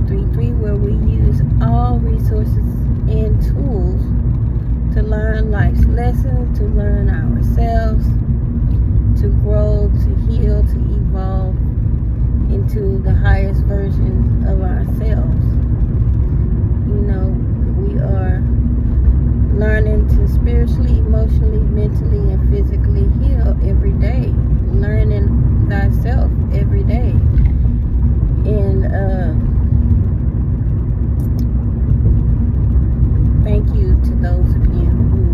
233, where we use all resources and tools to learn life's lessons, to learn ourselves, to grow, to heal, to evolve into the highest version of ourselves. You know, we are learning to spiritually, emotionally, mentally, and physically heal every day. Learning thyself every day. And thank you to those of you who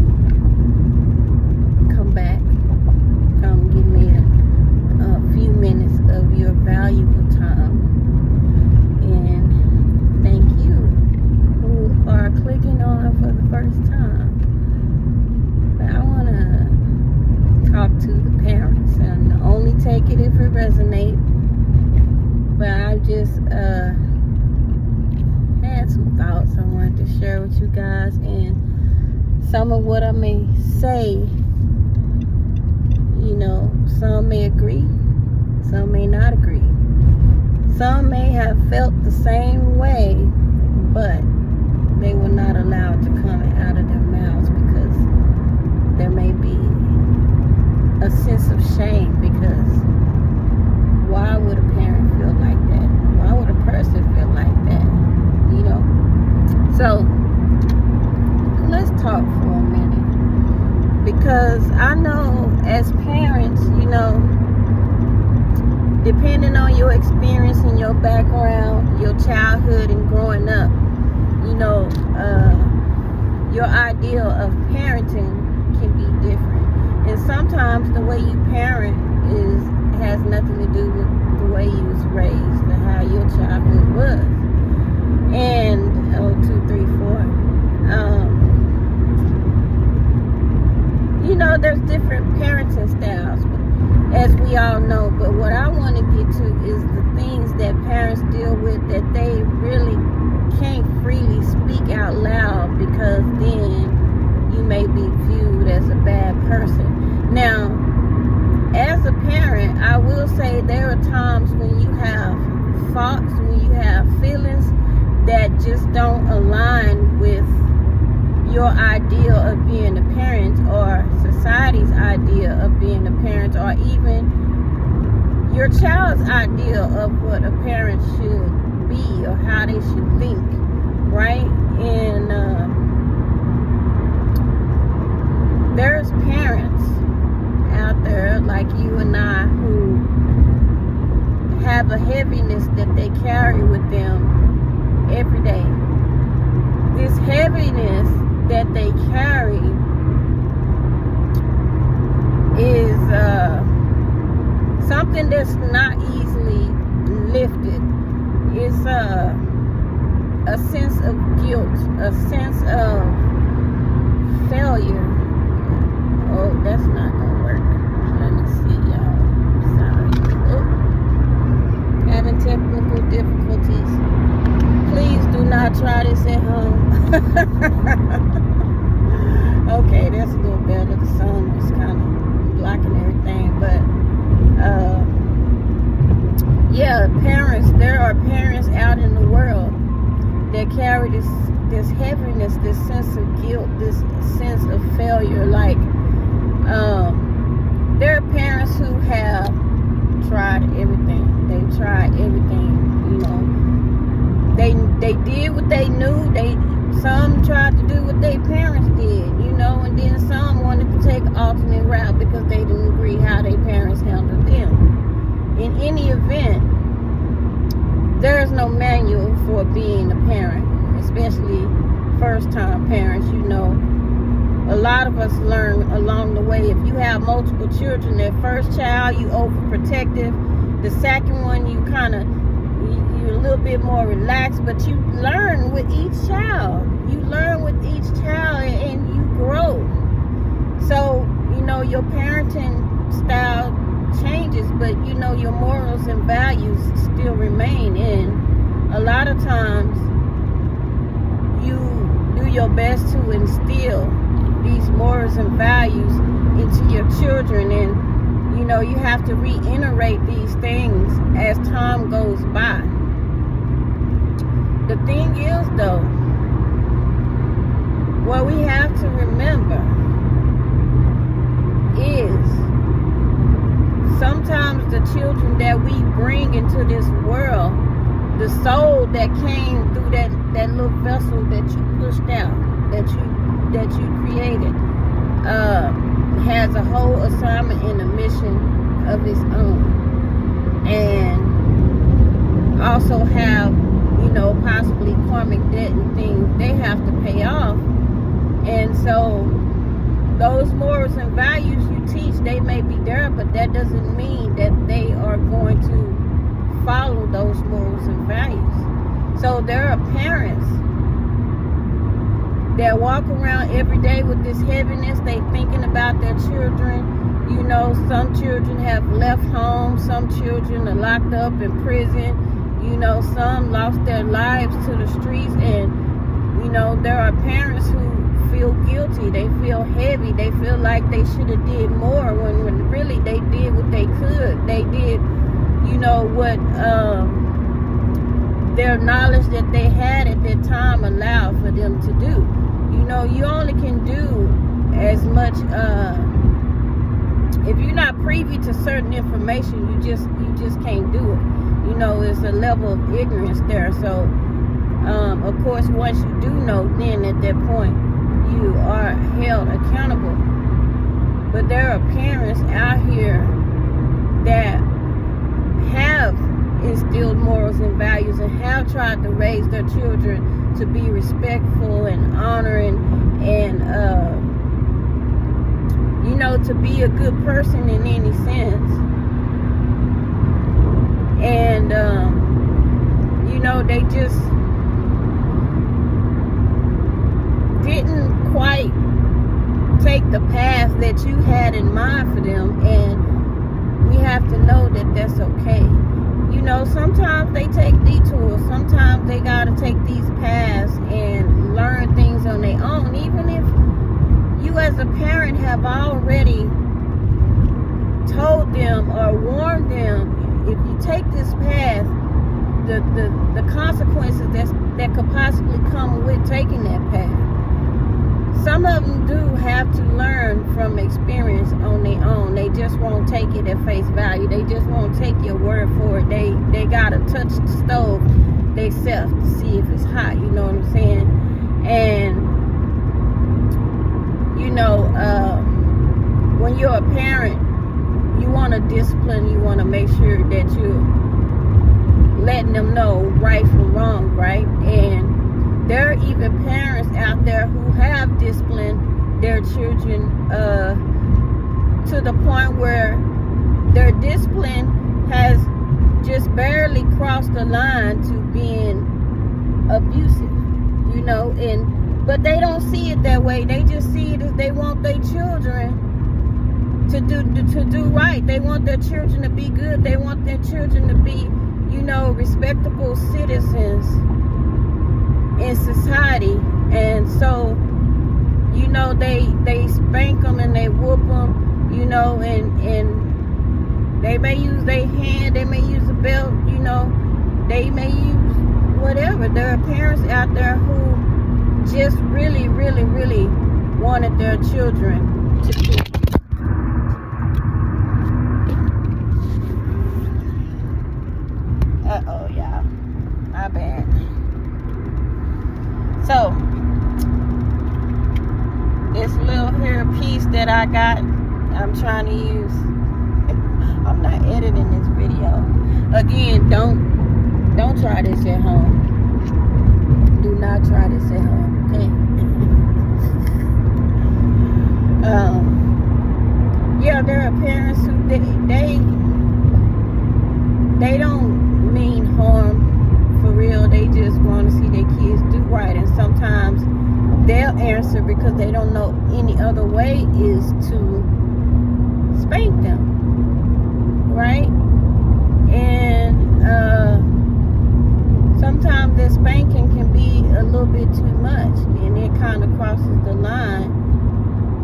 come back, come give me a few minutes of your valuable time. And thank you who are clicking on for the first time. But I want to talk to the parents, and only take it if it resonates. But I just had some thoughts I wanted to share with you guys, and some of what I may say, you know, some may agree, some may not agree. Some may have felt the same way, but they were not allowed to come out of their mouths because there may be a sense of shame, because why would a parent feel like that? Why would a person feel like that? You know? So, let's talk for a minute. Because I know as parents, you know, depending on your experience and your background, your childhood and growing up, you know, your ideal of parenting can be different. And sometimes the way you parent has nothing to do with the way you was raised and how your childhood was. And 2, 3, 4. You know, there's different parenting styles, as we all know. But what I want to get to is the things that parents deal with that they really can't freely speak out loud, because then you may be viewed as a bad person. Now, as a parent, I will say there are times when you have thoughts, when you have feelings that just don't align with your idea of being a parent, or society's idea of being a parent, or even your child's idea of what a parent should be or how they should think, right? And there's parents out there like you and I who have a heaviness that they carry with them every day. This heaviness that they carry is something that's not easily lifted. It's a sense of guilt, a sense of failure. Oh, that's not gonna work. Let me see, y'all. Sorry. Oh, having technical difficulties. Please do not try this at home. Okay, that's a little better. The sun is kind of blocking everything, but yeah, parents. There are parents out in the world that carry this heaviness, this sense of guilt, this sense of failure. Like, there are parents who have tried everything. They've tried everything. You know, they did what they knew. Some tried to do what their parents did. You know, and then some wanted to take an alternate route because they didn't agree how their parents handled them. In any event, there is no manual for being a parent, especially first-time parents. You know, a lot of us learn along the way. If you have multiple children, that first child, you overprotective. The second one, you're a little bit more relaxed, but you learn with each child. You learn with each child, and you grow. So, you know, your parenting style changes, but you know, your morals and values still remain. And a lot of times you do your best to instill these morals and values into your children, and you know, you have to reiterate these things as time goes by. the thing is, though, what we have to remember is sometimes the children that we bring into this world, the soul that came through that little vessel that you pushed out, that you created, has a whole assignment and a mission of its own, and also have, possibly karmic debt and things they have to pay off. And so those morals and values you teach, they may be there, but that doesn't mean that they are going to follow those morals and values. So there are parents that walk around every day with this heaviness. They thinking about their children. Some children have left home. Some children are locked up in prison. Some lost their lives to the streets. And, there are parents who feel guilty. They feel heavy. They feel like they should have did more when really they did what they could. They did, what their knowledge that they had at that time allowed for them to do. You only can do as much. If you're not privy to certain information, you just can't do it. It's a level of ignorance there. So, of course, once you do know, then at that point, you are held accountable. But there are parents out here that have instilled morals and values and have tried to raise their children to be respectful and honoring and, to be a good person in any sense. And, they just didn't quite take the path that you had in mind for them. And we have to know that that's okay. Sometimes they take detours. Sometimes they got to take these paths and learn things on their own. Even if you as a parent have already told them or warned them, if you take this path, the consequences that could possibly come with taking that path. Some of them do have to learn from experience on their own. They just won't take it at face value. They just won't take your word for it. They gotta touch the stove themselves to see if it's hot. You know what I'm saying? And when you're a parent, you want to discipline. You want to make sure that you're letting them know right from wrong, right? And there are even parents out there who have disciplined their children to the point where their discipline has just barely crossed the line to being abusive, but they don't see it that way. They just see it as they want their children to do right. They want their children to be good. They want their children to be, respectable citizens in society. And so, they spank them and they whoop them, and they may use their hand, they may use a belt, they may use whatever. There are parents out there who just really, really, really wanted their children to do. Uh-oh, y'all. My bad. So, this little hair piece that I got, I'm trying to use. I'm not editing this video. Again, don't try this at home. Do not try this at home, okay? There are parents who they don't mean harm for real. They just want to see their kids do right, and sometimes they'll answer because they don't know any other way is to spank them, right? And sometimes that spanking can be a little bit too much, and it kind of crosses the line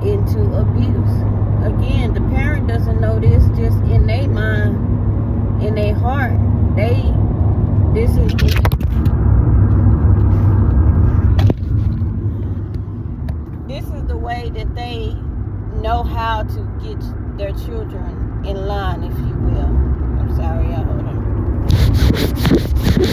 into abuse. Again, the parent doesn't know this, just in their mind, in their heart, this is know how to get their children in line, if you will. I'm sorry, y'all. Hold on.